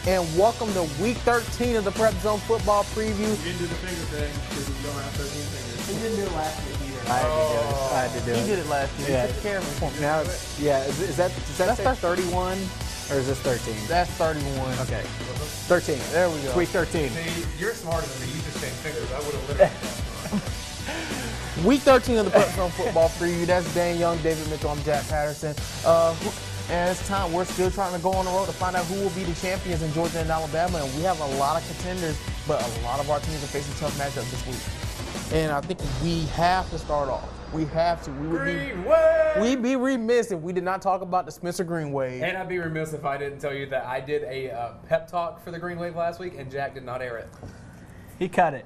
and welcome to Week 13 of the PrepZone football preview. You didn't do the finger thing because you don't have 13 fingers. He didn't do it last week either. I had to do it. He did it last week. Yeah. He took care of it. Now, is that That's 31 or is this 13? That's 31. Okay, 13. There we go. Week 13. See, you're smarter than me. You just changed fingers. I would have literally Week 13 of the PrepZone football preview. That's Dayne Young, David Mitchell. I'm Jack Patterson. And it's time. We're still trying to go on the road to find out who will be the champions in Georgia and Alabama. And we have a lot of contenders, but a lot of our teams are facing tough matchups this week. And I think we have to start off. We have to. We'd be remiss if we did not talk about the Spencer Greenwave. And I'd be remiss if I didn't tell you that I did a pep talk for the Greenwave last week, and Jack did not air it. He cut it.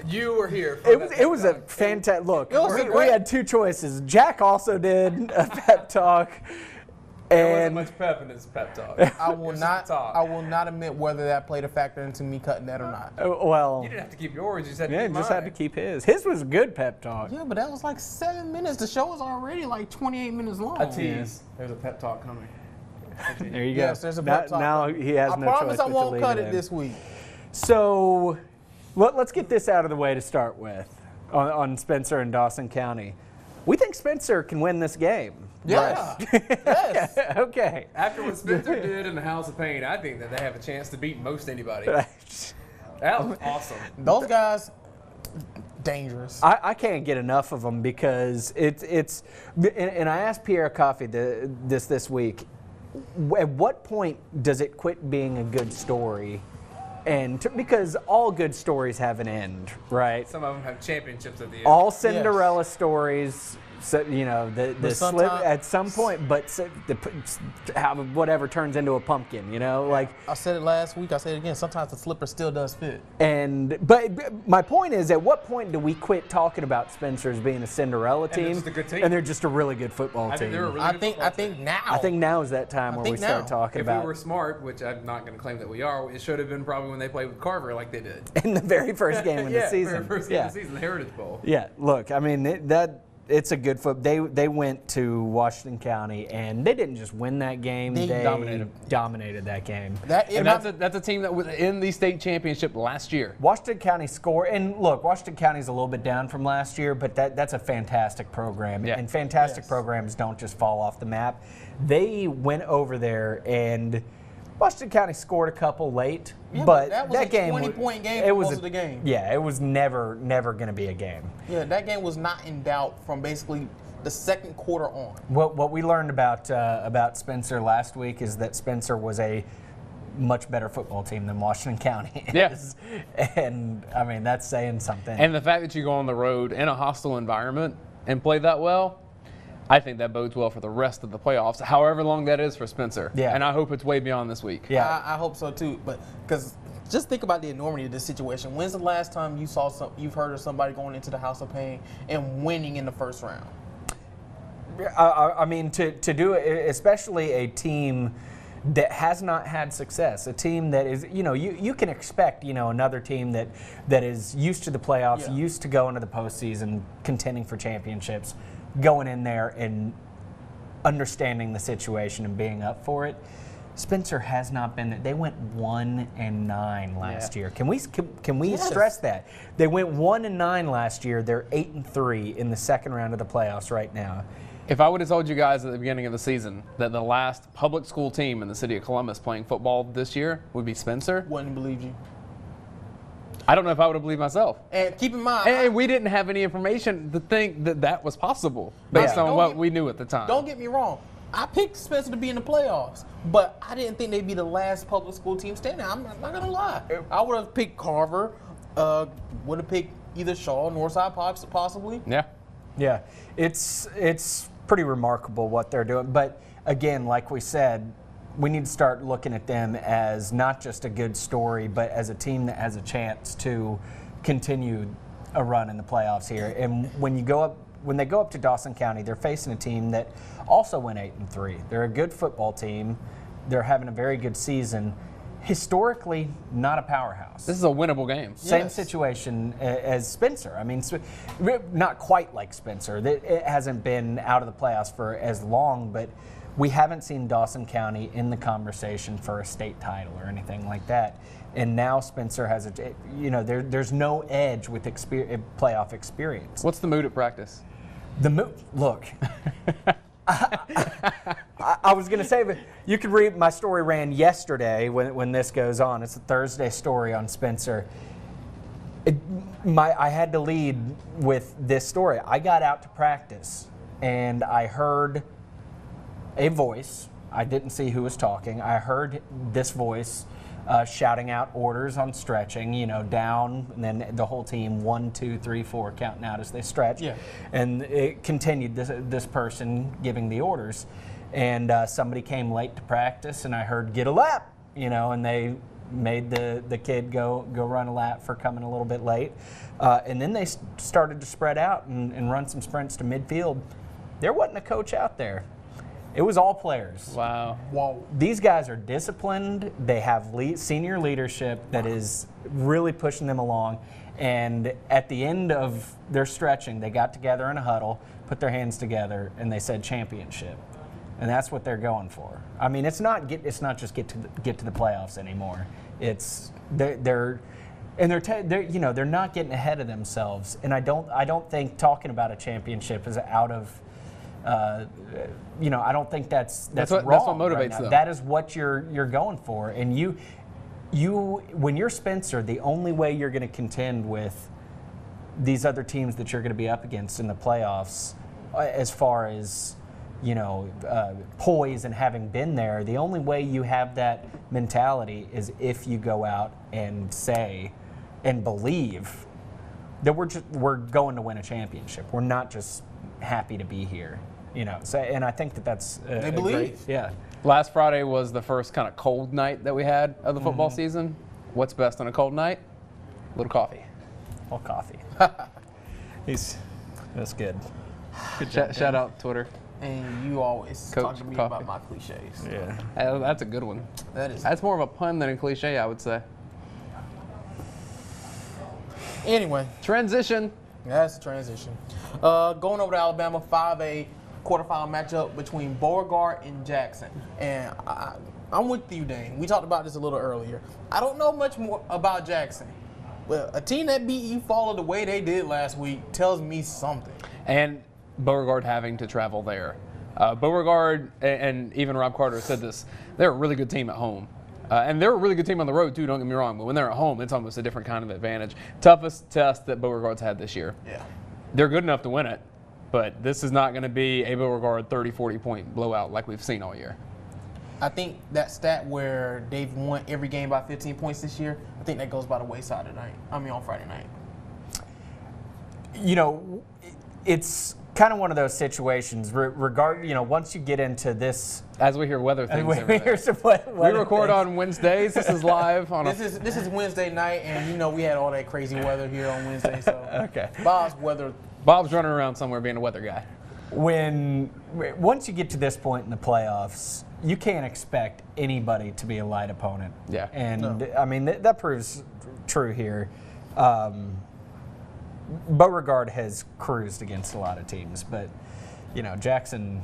You were here. It was a fantastic look. We had two choices. Jack also did a pep talk. There wasn't much pep in his pep talk. I will not admit whether that played a factor into me cutting that or not. Well, You didn't have to keep yours. You just had to yeah, keep just mine. had to keep his. His was a good pep talk. Yeah, but that was like 7 minutes. The show is already like 28 minutes long. A tease. There's a pep talk coming. There you go. Yes, there's a pep talk. Now he has no choice. I promise I but to won't leave cut it it in. this week. So let's get this out of the way to start with on Spencer and Dawson County. We think Spencer can win this game. Yes. Yes. Okay. After what Spencer did in the House of Pain, I think that they have a chance to beat most anybody. That was awesome. Those guys, dangerous. I can't get enough of them because it's and I asked Pierre Coffey this week, at what point does it quit being a good story? And because all good stories have an end, right? Some of them have championships at the end. All Cinderella stories, so, you know, the slip sometimes- at some point, but whatever turns into a pumpkin, you know, like. I said it last week. I say it again. Sometimes the slipper still does fit. But my point is, at what point do we quit talking about Spencer as being a Cinderella they're team, just a good team. and they're just a really good football I team? think they're a really I good think football team. now. I think now is that time where we think start now. talking If about we were smart, which I'm not going to claim that we are, it should have been probably when they played with Carver like they did. in the very first game of the season. Very first game of the season, the Heritage Bowl. Yeah, look, I mean it's a good foot. They went to Washington County and they didn't just win that game. They dominated that game. That's a team that was in the state championship last year. Washington County scored, and look, Washington County's a little bit down from last year, but that's a fantastic program, Yeah. and fantastic programs don't just fall off the map. They went over there, and Washington County scored a couple late, Yeah, but that was a game 20-point game it for was most of the game. Yeah, it was never going to be a game. Yeah, that game was not in doubt from basically the second quarter on. What we learned about Spencer last week is that Spencer was a much better football team than Washington County is. Yeah. And I mean, that's saying something. And the fact that you go on the road in a hostile environment and play that well, I think that bodes well for the rest of the playoffs, however long that is for Spencer. Yeah. And I hope it's way beyond this week. Yeah. I hope so too. But because just think about the enormity of this situation. When's the last time you've heard of somebody going into the House of Pain and winning in the first round? I mean, to do it, especially a team that has not had success, a team that is, you can expect, another team that is used to the playoffs, used to going to the postseason, contending for championships, going in there and understanding the situation and being up for it. Spencer has not been there. They went 1-9 last year. Can we stress that? They went 1-9 last year. They're 8-3 in the second round of the playoffs right now. If I would have told you guys at the beginning of the season that the last public school team in the city of Columbus playing football this year would be Spencer, Wouldn't believe you. I don't know if I would have believed myself. And keep in mind, And we didn't have any information to think that that was possible based on what we knew at the time. don't get me wrong. I picked Spencer to be in the playoffs, but I didn't think they'd be the last public school team standing. I'm not going to lie. I would have picked Carver, would have picked either Shaw, Northside possibly. Yeah. Yeah, it's pretty remarkable what they're doing. But again, like we said, we need to start looking at them as not just a good story, but as a team that has a chance to continue a run in the playoffs here. And when they go up to Dawson County, they're facing a team that also went 8-3. They're a good football team. They're having a very good season. historically not a powerhouse. This is a winnable game. Same Yes. situation as Spencer. I mean, not quite like Spencer. It hasn't been out of the playoffs for as long, but we haven't seen Dawson County in the conversation for a state title or anything like that. And now Spencer has there's no edge with playoff experience. What's the mood at practice? Look, I was going to say, but you could read my story ran yesterday when this goes on. It's a Thursday story on Spencer. I had to lead with this story. I got out to practice and I heard a voice. I didn't see who was talking. I heard this voice shouting out orders on stretching, down, and then the whole team 1, 2, 3, 4 counting out as they stretch. Yeah. And it continued, this person giving the orders. And somebody came late to practice, and I heard, get a lap, and they made the kid go run a lap for coming a little bit late. And then they started to spread out and run some sprints to midfield. There wasn't a coach out there. It was all players. Wow. Whoa. These guys are disciplined. They have senior leadership that is really pushing them along. And at the end of their stretching, they got together in a huddle, put their hands together, and they said championship. And that's what they're going for. I mean, it's not just get to the playoffs anymore. It's they're not getting ahead of themselves. And I don't think talking about a championship is out of. I don't think that's wrong. That's what motivates right now. them. That is what you're going for, and you when you're Spencer, the only way you're going to contend with these other teams that you're going to be up against in the playoffs, as far as poise and having been there, the only way you have that mentality is if you go out and say and believe that we're going to win a championship. We're not just happy to be here, So, and I think that's They believe. Yeah. Last Friday was the first kind of cold night that we had of the football season. What's best on a cold night? A little coffee. Well, coffee. That's good. Shout out Twitter. And you always Coach talk to me Coffee. about my cliches. Yeah. That's a good one. That's more of a pun than a cliche, I would say. Anyway, Transition. that's a transition. Going over to Alabama, 5A quarterfinal matchup between Beauregard and Jackson. And I'm with you, Dayne. We talked about this a little earlier. I don't know much more about Jackson. Well, a team that beat Eufaula the way they did last week tells me something. And Beauregard having to travel there. Beauregard and even Rob Carter said this. They're a really good team at home. And they're a really good team on the road, too, don't get me wrong. But when they're at home, it's almost a different kind of advantage. Toughest test that Beauregard's had this year. Yeah. They're good enough to win it. But this is not going to be a Beauregard 30, 40-point blowout like we've seen all year. I think that stat where they've won every game by 15 points this year, I think that goes by the wayside tonight. On Friday night. It's kind of one of those situations. Once you get into this, As we hear weather things every day. here's some We record on Wednesdays. This is live on This is Wednesday night, and we had all that crazy weather here on Wednesday. So Okay. Bob's running around somewhere being a weather guy. Once you get to this point in the playoffs, you can't expect anybody to be a light opponent. Yeah. And No. I mean that proves true here. Beauregard has cruised against a lot of teams, but Jackson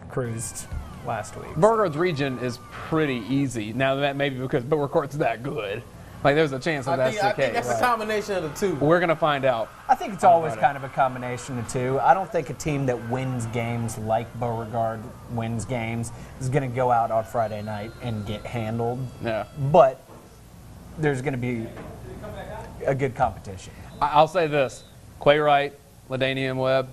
cruised last week. Beauregard's region is pretty easy. Now that may be because Beauregard's that good. Like there's a chance that I that's the think case. that's a combination of the two. We're gonna find out. I think it's always kind of a combination of two. I don't think a team that wins games like Beauregard wins games is going to go out on Friday night and get handled. Yeah. But there's going to be a good competition. I'll say this: Quay Wright, LaDainian Webb.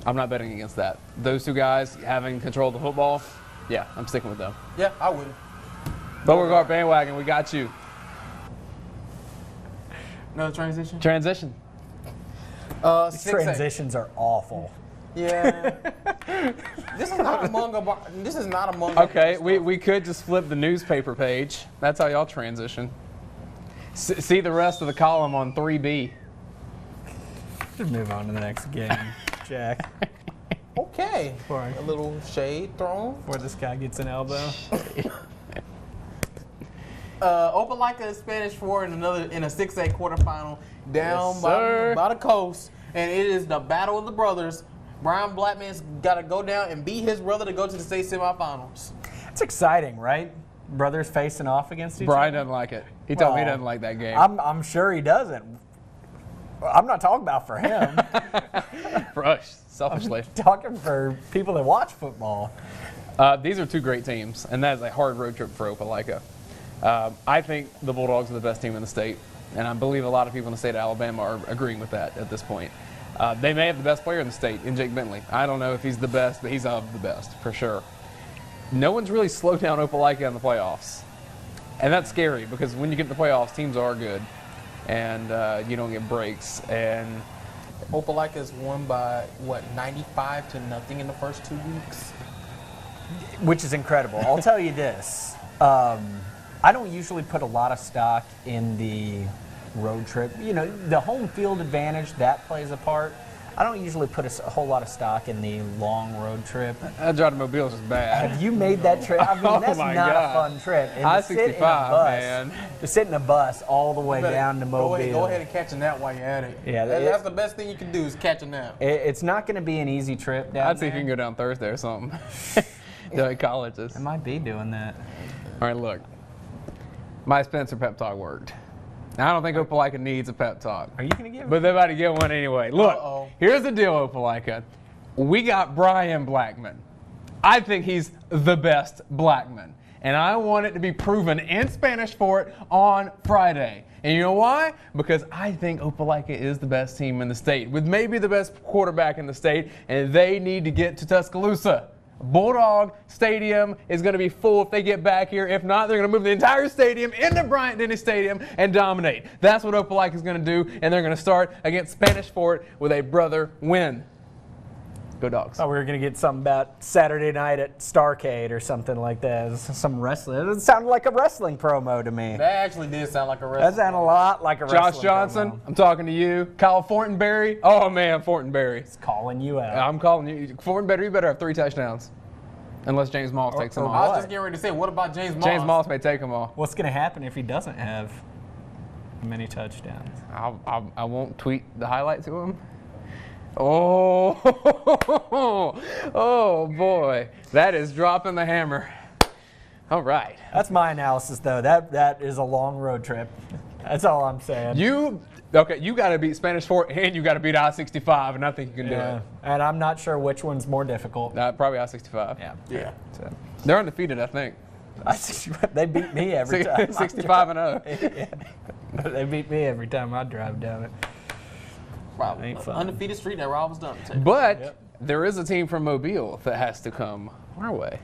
I'm not betting against that. Those two guys having control of the football. Yeah, I'm sticking with them. Yeah, I would. Beauregard bandwagon, we got you. Another transition. Transition. These 6A. transitions are awful. Yeah. This is not among our Okay, we could just flip the newspaper page. That's how y'all transition. See the rest of the column on 3B. Just move on to the next game, Jack. Okay. Sorry. A little shade thrown. Before this guy gets an elbow. Opelika is Spanish for in a 6A quarterfinal down Yes, by the coast, and it is the battle of the brothers. Brian Blackmon's got to go down and beat his brother to go to the state semifinals. It's exciting, right? Brothers facing off against each Brian other. doesn't like it. He told me he doesn't like that game. I'm sure he doesn't. I'm not talking about for him. For us, selfishly. Talking for people that watch football. These are two great teams, and that is a hard road trip for Opelika. I think the Bulldogs are the best team in the state, and I believe a lot of people in the state of Alabama are agreeing with that at this point. They may have the best player in the state in Jake Bentley. I don't know if he's the best, but he's of the best for sure. No one's really slowed down Opelika in the playoffs, and that's scary because when you get in the playoffs, teams are good, and you don't get breaks. And Opelika is won by, 95-0 in the first 2 weeks? Which is incredible. I'll tell you this. I don't usually put a lot of stock in the road trip. You know, the home field advantage, that plays a part. I don't usually put a whole lot of stock in the long road trip. that drive to Mobile is just bad. Have you made that trip? I mean, Oh that's my not God. a fun trip. And I-65, man. To sit in a bus all the way down to Mobile. Go ahead and catch a nap while you're at it. Yeah, that's the best thing you can do is catch a nap. It's not going to be an easy trip down I'd see there. if you can go down Thursday or something. Like colleges. I might be doing that. All right, look. My Spencer pep talk worked. Now, I don't think Opelika needs a pep talk. Are you going to give But they're about to get one anyway. Look, Uh-oh. Here's the deal, Opelika. We got Brian Blackmon. I think he's the best Blackmon. And I want it to be proven in Spanish Fort on Friday. And you know why? Because I think Opelika is the best team in the state, with maybe the best quarterback in the state, and they need to get to Tuscaloosa. Bulldog Stadium is going to be full if they get back here. If not, they're going to move the entire stadium into Bryant-Denny Stadium and dominate. That's what Opelika is going to do, and they're going to start against Spanish Fort with a brother win. Go Dogs. Oh, we were going to get something about Saturday night at Starcade or something like that. Some wrestling. It sounded like a wrestling promo to me. That actually did sound like a That wrestling. sounded a lot like a wrestling Josh Johnson, promo. I'm talking to you. Kyle Fortenberry. Oh, man, Fortenberry. It's calling you out. I'm calling you. Fortenberry, you better have 3 touchdowns. Unless James Moss takes them or I all. was just getting ready to say, what about James Moss? James Moss may take them all. What's going to happen if he doesn't have many touchdowns? I won't tweet the highlight to him. Oh, oh boy, that is dropping the hammer. All right. That's my analysis, though. That is a long road trip. That's all I'm saying. You got to beat Spanish Fort and you got to beat I-65, and I think you can do it. And I'm not sure which one's more difficult. Probably I-65. Yeah. So, They're undefeated, I think. they beat me every time. 65 and 0. Yeah. They beat me every time I drive down it. Wow. Ain't fun. Undefeated streak that Rob was done. But there is a team from Mobile that has to come our way.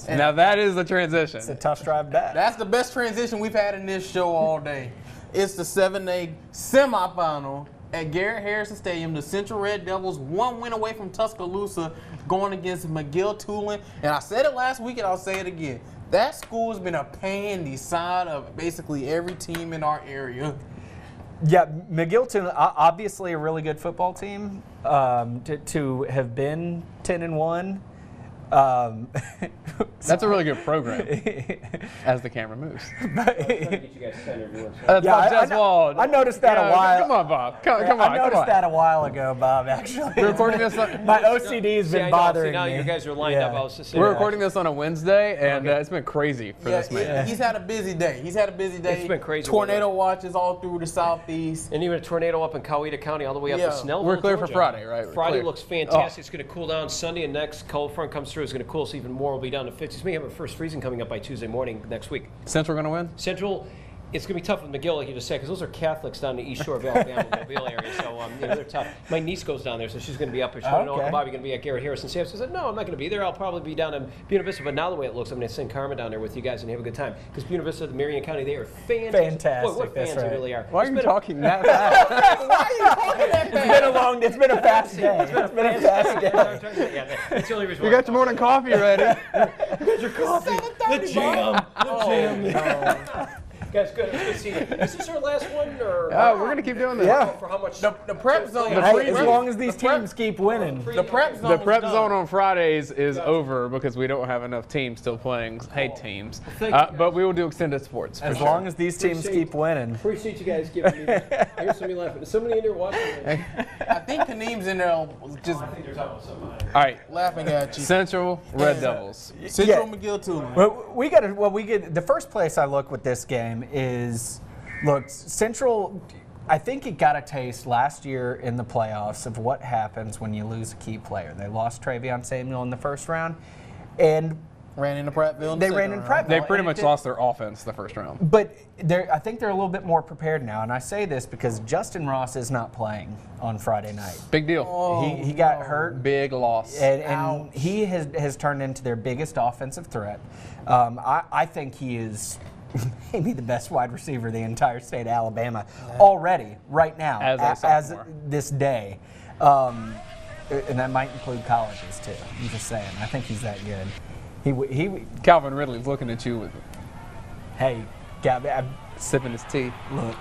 Now that is the transition. It's a tough drive back. That's the best transition we've had in this show all day. It's the 7A semifinal at Garrett Harrison Stadium. The Central Red Devils 1 win away from Tuscaloosa going against McGill-Toolen. And I said it last week and I'll say it again. That school has been a pain in the side of basically every team in our area. Yeah, McGill-Toolen, obviously a really good football team. To have been 10-1. That's a really good program as the camera moves. Get you guys centered once. That's Yeah, Bob Jeswald. I noticed that a while. Come on, Bob. Come I on. noticed that a while ago, Bob, actually. We're recording this on, My OCD has See, been I know. bothering See, now me. you guys are lined up. I was just saying. we're recording this on a Wednesday, and it's been crazy for this man. He's had a busy day. It's been crazy Tornado watches all through the southeast. And even a tornado up in Coweta County, all the way up Yeah. to Snellville. We're clear for Georgia. Friday, right? We're Friday clear. looks fantastic. It's going to cool down Sunday, and next cold front comes through. It's going to cool us even more. We'll be down to 50s. We have our first freezing coming up by Tuesday morning next week. Central going to win? Central, it's going to be tough with McGill, like you just said, because those are Catholics down the East Shore of Alabama, Mobile area. So they're tough. My niece goes down there, so she's going to be up there. She's going to know, Okay. Uncle Bobby going to be at Garrett Harrison. So I said, no, I'm not going to be there. I'll probably be down in Buena Vista. But now the way it looks, I'm going to send Carmen down there with you guys and have a good time. Because Buena Vista, the Marion County, they are fantastic. Fantastic, Boy, what that's fans right. they really are. Why are It's you been a- talking that fast? It's been a fast day. It's been a fast day. Yeah, that's the only reason You why got your morning coffee ready. the jam. The jam. Guys, good. It's good to see you. Is this our last one, or We're going to keep doing this. Yeah. for how much? The prep zone. Hey, as long as these teams keep winning. The prep zone. The prep is zone done. on Fridays is over because we don't have enough teams still playing. Hey, teams. thank you, guys. But we will do extended sports. As long as these teams keep winning. Appreciate you guys giving me. I hear somebody laughing. Is somebody in there watching? I think Kaneem's in there just I think there's almost somebody. All right. laughing at you. Central Red Devils. Central Yeah. McGill-Toolen. Well, we get the first place I look with this game is Central. I think it got a taste last year in the playoffs of what happens when you lose a key player. They lost Travion Samuel in the first round, and Ran into Prattville. in the they ran second in round. Prattville. They pretty and much lost their offense the first round. But I think they're a little bit more prepared now, and I say this because Justin Ross is not playing on Friday night. Big deal. He got hurt. Big loss. And he has turned into their biggest offensive threat. I think he is maybe the best wide receiver in the entire state of Alabama already, right now, As a sophomore. this day. And that might include colleges, too. I'm just saying. I think he's that good. He Calvin Ridley's looking at you with hey, Gab, sipping his tea. look,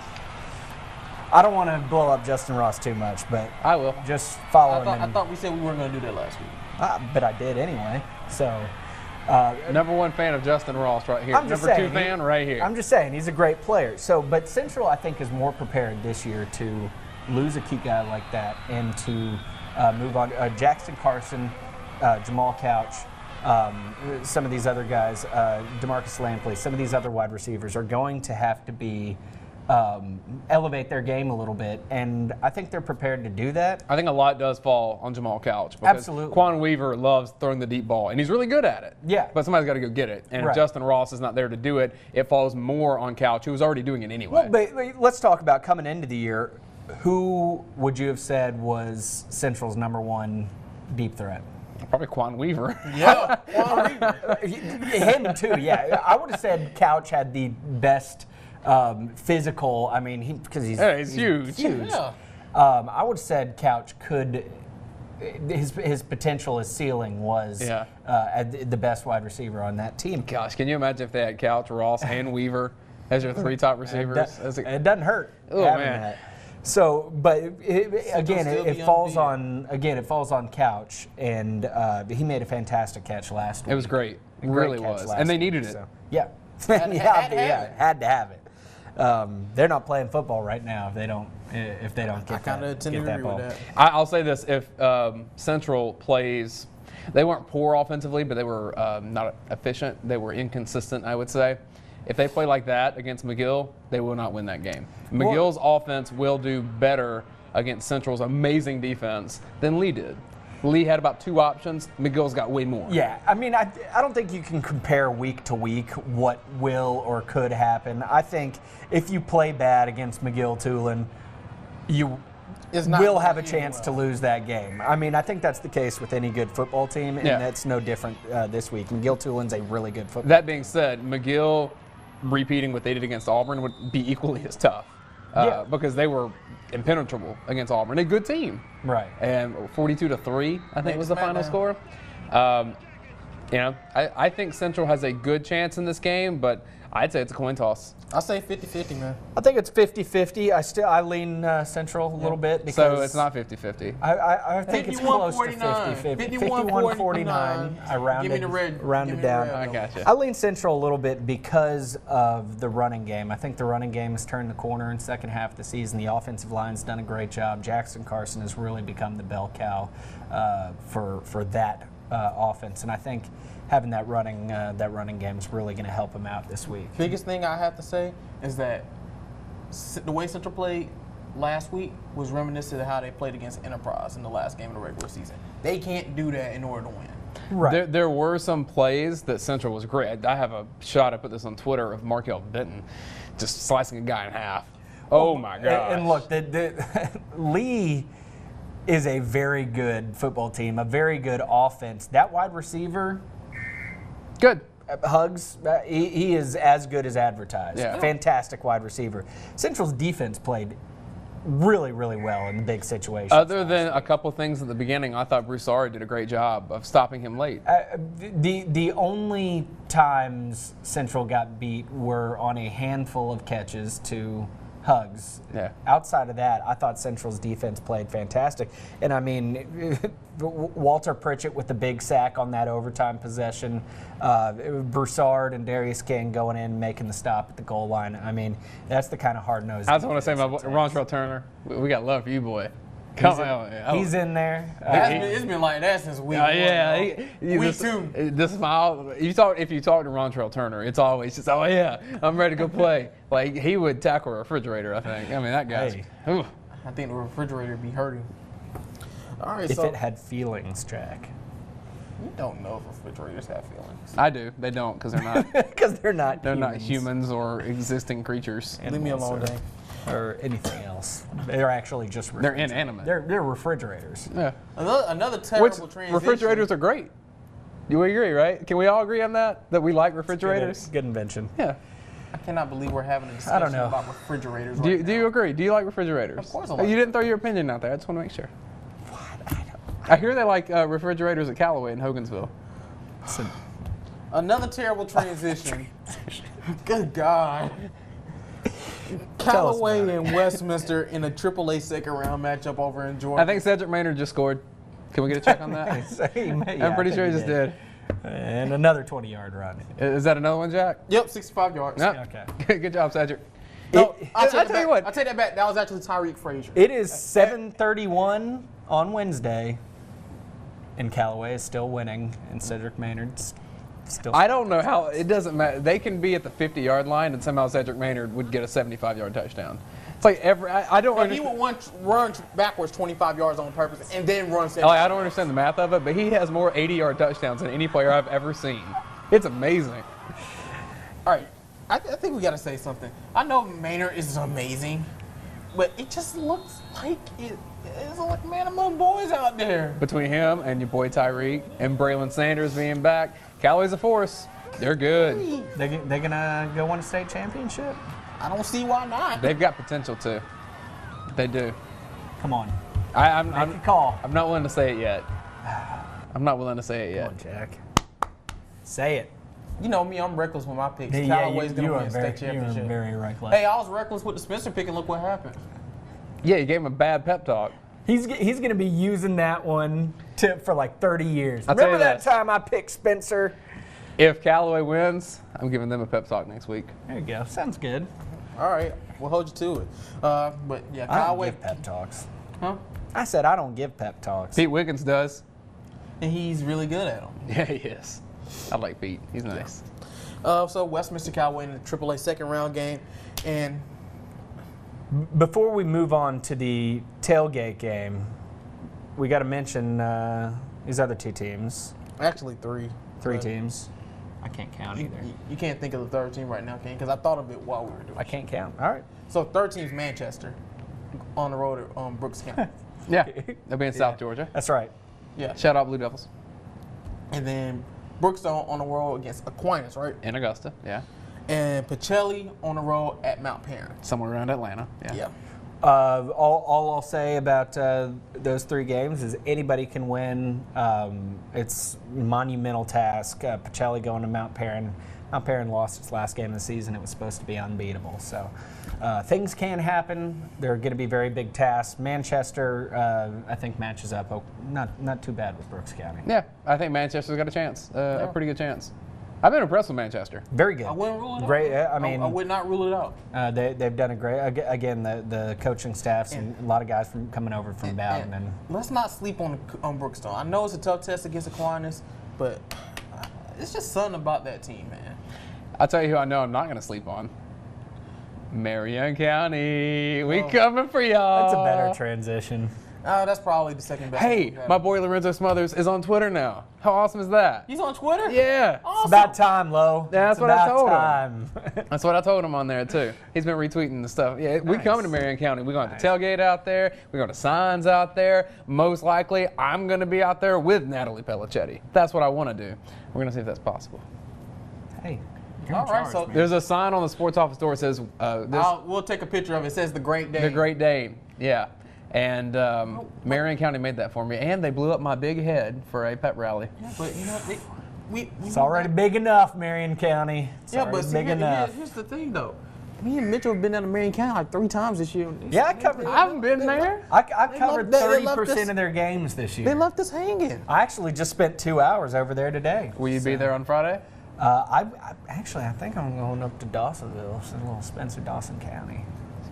I don't want to blow up Justin Ross too much, but I will. just follow him. I and- thought we said we weren't going to do that last week. but I did anyway. So Number one fan of Justin Ross right here. I'm just Number saying, two fan right here. I'm just saying he's a great player. So, but Central, I think, is more prepared this year to lose a key guy like that and to move on. Jackson Carson, Jamal Couch, some of these other guys, DeMarcus Lampley, some of these other wide receivers are going to have to be elevate their game a little bit, and I think they're prepared to do that. I think a lot does fall on Jamal Couch. Because Absolutely. Quan Weaver loves throwing the deep ball, and he's really good at it. Yeah. But somebody's got to go get it. And Right. if Justin Ross is not there to do it, it falls more on Couch, who was already doing it anyway. But let's talk about coming into the year. Who would you have said was Central's number one deep threat? Probably Quan Weaver. Yeah. Quan Weaver. Him too, yeah. I would have said Couch had the best physical. I mean, because he's huge. Huge. Yeah. I would have said Couch could. His potential, his ceiling was the best wide receiver on that team. Gosh, can you imagine if they had Couch, Ross, and Weaver as your three top receivers? It doesn't hurt. Oh, having man. that. So, but again, still it be falls undefeated. on it falls on Couch, and he made a fantastic catch last week. It was great. It Great really catch was. last And they week, needed it. so, yeah. Had to have it. Had to have it. They're not playing football right now if they don't get I kind of that, tend get to that agree ball. with that. I'll say this: if Central plays, they weren't poor offensively, but they were not efficient. They were inconsistent, I would say. If they play like that against McGill, they will not win that game. McGill's offense will do better against Central's amazing defense than Lee did. Lee had about 2 options. McGill's got way more. Yeah, I mean, I don't think you can compare week to week what will or could happen. I think if you play bad against McGill-Toolen, you It's not will gonna have a end chance well. to lose that game. I mean, I think that's the case with any good football team, and Yeah. that's no different this week. McGill-Toolen's a really good football That being said, McGill repeating what they did against Auburn would be equally as tough Yeah. because they were impenetrable against Auburn. A good team. Right. And 42-3, I think Maybe was the final SmackDown. score. I think Central has a good chance in this game, but I'd say it's a coin toss. I say 50-50, man. I think it's 50-50. I lean Central a little bit because So it's not 50-50. I think it's close to 51-49. 50-50. 51-49. I rounded, Give me the red. rounded Give me the down. red. I gotcha. I lean Central a little bit because of the running game. I think the running game has turned the corner in second half of the season. The offensive line's done a great job. Jackson Carson has really become the bell cow for that offense, and I think having that running game is really going to help him out this week. Biggest thing I have to say is that the way Central played last week was reminiscent of how they played against Enterprise in the last game of the regular season. They can't do that in order to win. Right. There were some plays that Central was great. I have a shot, I put this on Twitter, of Markel Benton just slicing a guy in half. Oh my God. And look, Lee is a very good football team, a very good offense. That wide receiver, Good. Hugs, he is as good as advertised. Yeah. Fantastic wide receiver. Central's defense played really, really well in the big situations. Other than a couple things at the beginning, I thought Broussard did a great job of stopping him late. The only times Central got beat were on a handful of catches to Hugs. Yeah. Outside of that, I thought Central's defense played fantastic. And I mean, Walter Pritchett with the big sack on that overtime possession, Broussard and Darius King going in, making the stop at the goal line. I mean, that's the kind of hard-nosed I just want to say, my defense it Rontrell Turner, we got love for you, boy. Come on. He's in there. It's been like that since week one. Week two. The smile. If you talk to Rontrell Turner, it's always just, oh yeah, I'm ready to go play. Like he would tackle a refrigerator, I think. I mean that guy's. Hey. I think the refrigerator would be hurting. All right, If it had feelings, Jack. You don't know if refrigerators have feelings. I do. They don't because they're not. Because they're not Not humans or existing creatures. Leave me alone, Dane. Or anything else. They're actually just They're inanimate. They're refrigerators. Yeah. Another terrible transition. Refrigerators are great. You agree, right? Can we all agree on that? That we like refrigerators? Good invention. Yeah. I cannot believe we're having a I discussion don't know. about refrigerators Do right you now. agree? Do you like refrigerators? Of course I like You didn't throw your opinion out there. I just want to make sure. I hear they like refrigerators at Callaway in Hogansville. Another terrible transition. Good God. Tell us Callaway about it. and Westminster in a AAA second round matchup over in Georgia. I think Cedric Maynard just scored. Can we get a check on that? I'm pretty sure he just did. And another 20-yard run. Is that another one, Jack? Yep, 65 yards. Yep. Okay. Good job, Cedric. No, I'll tell you what. I'll take that back. That was actually Tyreek Frazier. It is 7:31 on Wednesday, and Callaway is still winning, and Cedric Maynard's still. I don't know how. It doesn't matter. They can be at the 50-yard line, and somehow Cedric Maynard would get a 75-yard touchdown. It's like I don't But he understand. would run backwards 25 yards on purpose and then run 70. I don't understand the math of it, but he has more 80-yard touchdowns than any player I've ever seen. It's amazing. All right, I think we got to say something. I know Maynard is amazing, but it just looks like it's like man among boys out there. Between him and your boy Tyreek and Braylon Sanders being back, Callaway's a force. They're good. They're gonna go win a state championship. I don't see why not. They've got potential too. They do. Come on, I'm make a call. I'm not willing to say it yet. I'm not willing to say it yet. Come on, Jack. Say it. You know me, I'm reckless with my picks. Yeah, Callaway's going to win a state You are championship. very reckless. Hey, I was reckless with the Spencer pick, and look what happened. Yeah, you gave him a bad pep talk. He's going to be using that one for like 30 years. I'll tell Remember you that this. time I picked Spencer? If Callaway wins, I'm giving them a pep talk next week. There you go. Sounds good. All right, we'll hold you to it. But yeah, I don't Callaway, give pep talks. huh? I said I don't give pep talks. Pete Wiggins does. And he's really good at them. Yeah, he is. I like Pete. He's nice. So Westminster Callaway in the AAA second round game, and Before we move on to the tailgate game, we got to mention these other two teams. actually three. Three But teams. I can't count either. You can't think of the third team right now, Ken, because I thought of it while we were doing I it. can't count. All right. So third team's Manchester on the road at Brooks County. Yeah, they'll be in South Georgia. That's right. Yeah. Shout out Blue Devils. And then Brookstone on the road against Aquinas, right? In Augusta, yeah. And Pacelli on the road at Mount Perrin. Somewhere around Atlanta, yeah. Yeah. All I'll say about those three games is anybody can win. It's a monumental task. Pacelli going to Mount Perrin. Mount Perrin lost its last game of the season. It was supposed to be unbeatable. So things can happen. They're going to be very big tasks. Manchester, I think, matches up. Oh, not too bad with Brooks County. Yeah, I think Manchester's got a chance, a pretty good chance. I've been impressed with Manchester. Very good. I wouldn't rule it out. Great. I mean, I would not rule it out. they've done a great. Again, the coaching staffs and a lot of guys from coming over from Bowden. And Let's not sleep on Brookstone. I know it's a tough test against Aquinas, but it's just something about that team, man. I'll tell you who I know I'm not going to sleep on. Marion County. We coming for y'all. that's a better transition. That's probably the second best. Hey, my boy Lorenzo Smothers is on Twitter now. How awesome is that? He's on Twitter? Yeah. Awesome. It's about time, Lo. Yeah, that's It's what I about told him. time. That's what I told him on there too. He's been retweeting the stuff. Yeah, we Nice. coming to Marion County. We're going to tailgate out there. We're going to signs out there. Most likely, I'm going to be out there with Natalie Pellicetti. That's what I want to do. We're going to see if that's possible. Hey. All right, so There's a sign on the sports office door that says we'll take a picture of it. It says the Great Dane. the Great Dane. Yeah. And Marion County made that for me. And they blew up my big head for a pep rally. Yeah, but you know, It's already big enough, Marion County. It's yeah, already but see, big enough. here's the thing, though. Me and Mitchell have been down to Marion County like 3 times this year. Yeah, I covered. I haven't been there. I covered they love 30% this- of their games this They year. left us hanging. I actually just spent 2 hours over there today. Will you be there on Friday? I think I'm going up to Dawsonville, so a little Spencer, Dawson County.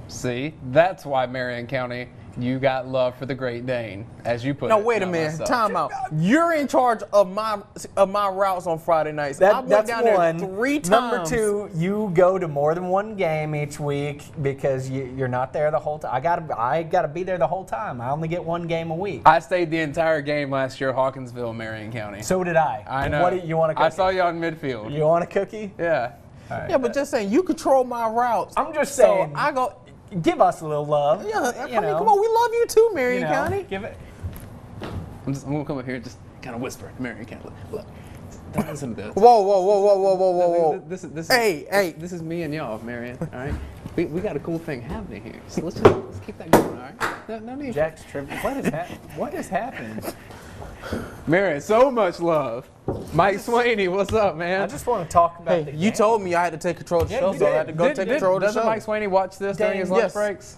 See, that's why Marion County, you got love for the Great Dane, as you put it. No, wait a not minute. myself. Time out. You're in charge of my routes on Friday nights. I went That's down one. there 3 times. Number 2, you go to more than one game each week because you're not there the whole time. I gotta be there the whole time. I only get 1 game a week. I stayed the entire game last year, Hawkinsville, Marion County. So did I. I know. What do you want a cookie? I saw you on midfield. You want a cookie? Yeah. Yeah, but just saying, you control my routes. I'm just So saying. I go. Give us a little love. Yeah, I you mean, know, come on, we love you too, you Marion know, County. Give it. I'm gonna come up here and just kind of whisper, Marion County. Look, don't listen to this. Whoa. This Hey. This is me and y'all, Marion. All right. We got a cool thing happening here. So let's keep that going. All right. No need. Jack's tripping. What has happened? Marion, so much love. Mike Swaney, what's up, man? I just want to talk about the Hey, you game. told me I had to take control of the Yeah, show, you so I did. had to go take control of the Doesn't show. Mike Swaney watch this during his Dang, lunch yes. breaks?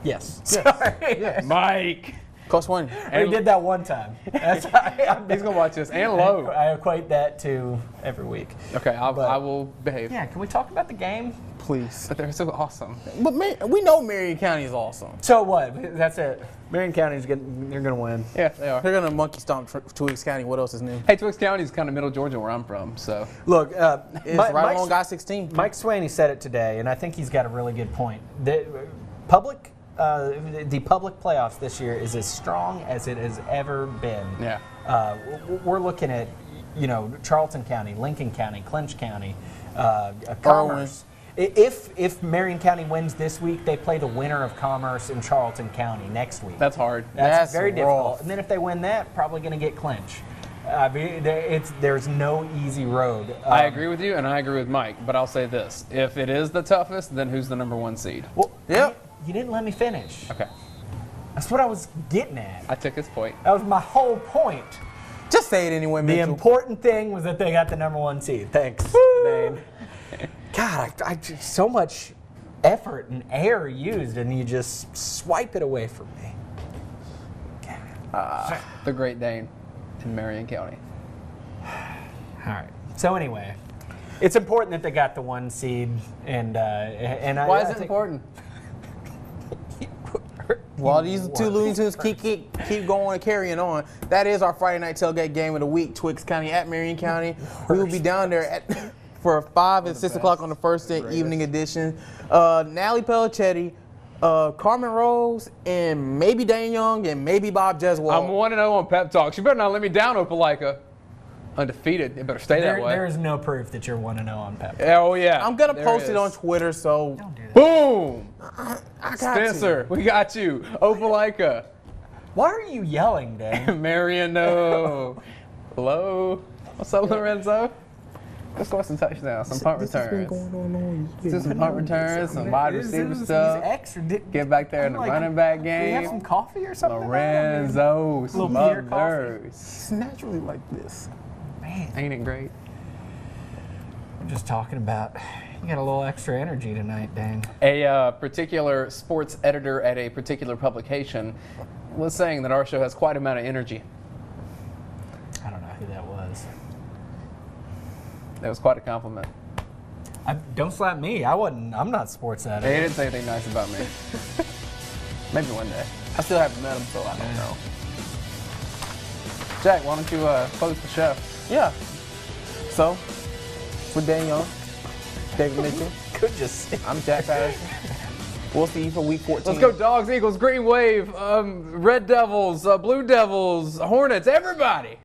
Yes. Yes. Sorry. Mike. Coach Swaney. We did that one time. That's He's gonna watch this and Lowe. I equate that to every week. Okay, I But- will behave. Yeah, can we talk about the game? Please. But they're so awesome. But we know Marion County is awesome. So what? That's it. Marion County's they're gonna win. Yeah, they are. They're gonna monkey stomp Twiggs County. What else is new? Hey, Twiggs County is kind of middle Georgia where I'm from, so. Look, It's right along I-16. Mike Swaney said it today, and I think he's got a really good point. The public playoffs this year is as strong as it has ever been. Yeah. We're looking at, Charlton County, Lincoln County, Clinch County, Commerce. If Marion County wins this week, they play the winner of Commerce and Charlton County next week. That's hard. That's That's very rough. difficult. And then if they win that, probably going to get Clinch. I mean, there's no easy road. I agree with you, and I agree with Mike, but I'll say this. If it is the toughest, then who's the number 1 seed? Well, Yep. You didn't let me finish. Okay. That's what I was getting at. I took his point. That was my whole point. Just say it anyway, The Mitchell. important thing was that they got the number 1 seed. Thanks, Dane. God, I just so much effort and air used, and you just swipe it away from me. The Great Dane in Marion County. All right. So anyway, it's important that they got the 1 seed, and Why is it important? While these 2 Looney Tunes keep going and carrying on, that is our Friday night tailgate game of the week. Twiggs County at Marion County. We will be down there for 5 and 6 o'clock on the first evening edition. Nally Pellicetti, Carmen Rose, and maybe Dane Young, and maybe Bob Jeswell. I'm 1-0 on pep talks. You better not let me down, Opelika. Undefeated. It better stay that way. There is no proof that you're 1-0 on Pep. Oh, yeah. I'm going to There post it is. on Twitter, so Don't do that. Boom! I got Spencer, we got you. Opelika. Why are you yelling, Dane? Marion, no. Hello? What's up, Lorenzo? Let's score some touchdowns, some punt returns. Do some punt returns, some wide receiver stuff. Extra. Get back there in the running back Do you have some game. coffee or something? Lorenzo, Little Peter coffee. Smothers. It's naturally like this. Man, Ain't it great? I'm just talking about. You got a little extra energy tonight, Dane. A particular sports editor at a particular publication was saying that our show has quite a amount of energy. I don't know who that was. That was quite a compliment. Don't slap me. I'm not sports editor. They didn't say anything nice about me. Maybe one day. I still haven't met him, so I don't know. Jack, why don't you close the show? Yeah. So, for Dane Young, David Mitchell, Could just. I'm Jack Patterson. We'll see you for week 14. Let's go Dogs, Eagles, Greenwave, Red Devils, Blue Devils, Hornets, everybody.